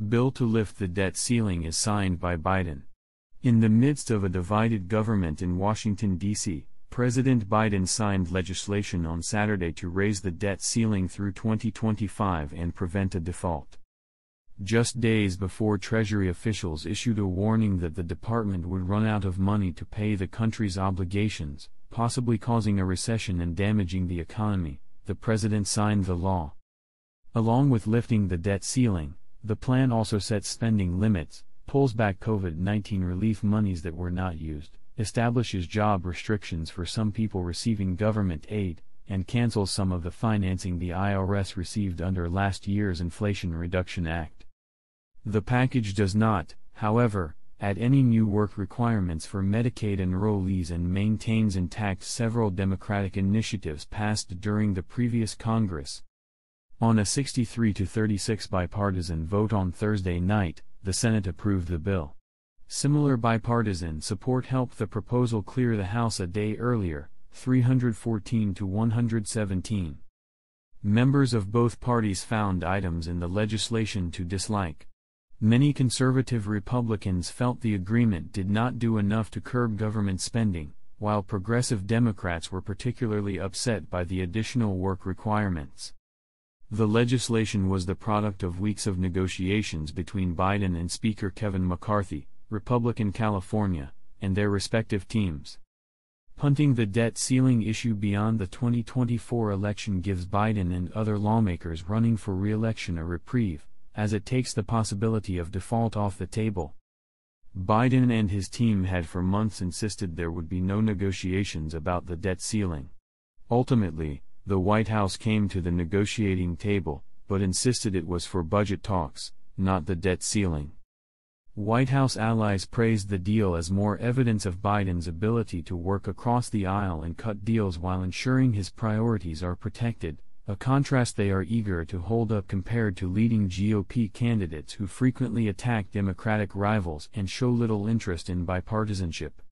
Bill to lift the debt ceiling is signed by Biden. In the midst of a divided government in Washington, D.C., President Biden signed legislation on Saturday to raise the debt ceiling through 2025 and prevent a default. Just days before Treasury officials issued a warning that the department would run out of money to pay the country's obligations, possibly causing a recession and damaging the economy, the president signed the law. Along with lifting the debt ceiling, the plan also sets spending limits, pulls back COVID-19 relief monies that were not used, establishes job restrictions for some people receiving government aid, and cancels some of the financing the IRS received under last year's Inflation Reduction Act. The package does not, however, add any new work requirements for Medicaid enrollees and maintains intact several Democratic initiatives passed during the previous Congress. On a 63-36 bipartisan vote on Thursday night, the Senate approved the bill. Similar bipartisan support helped the proposal clear the House a day earlier, 314-117. Members of both parties found items in the legislation to dislike. Many conservative Republicans felt the agreement did not do enough to curb government spending, while progressive Democrats were particularly upset by the additional work requirements. The legislation was the product of weeks of negotiations between Biden and Speaker Kevin McCarthy, Republican California, and their respective teams. Punting the debt ceiling issue beyond the 2024 election gives Biden and other lawmakers running for re-election a reprieve, as it takes the possibility of default off the table. Biden and his team had for months insisted there would be no negotiations about the debt ceiling. Ultimately, the White House came to the negotiating table, but insisted it was for budget talks, not the debt ceiling. White House allies praised the deal as more evidence of Biden's ability to work across the aisle and cut deals while ensuring his priorities are protected, a contrast they are eager to hold up compared to leading GOP candidates who frequently attack Democratic rivals and show little interest in bipartisanship.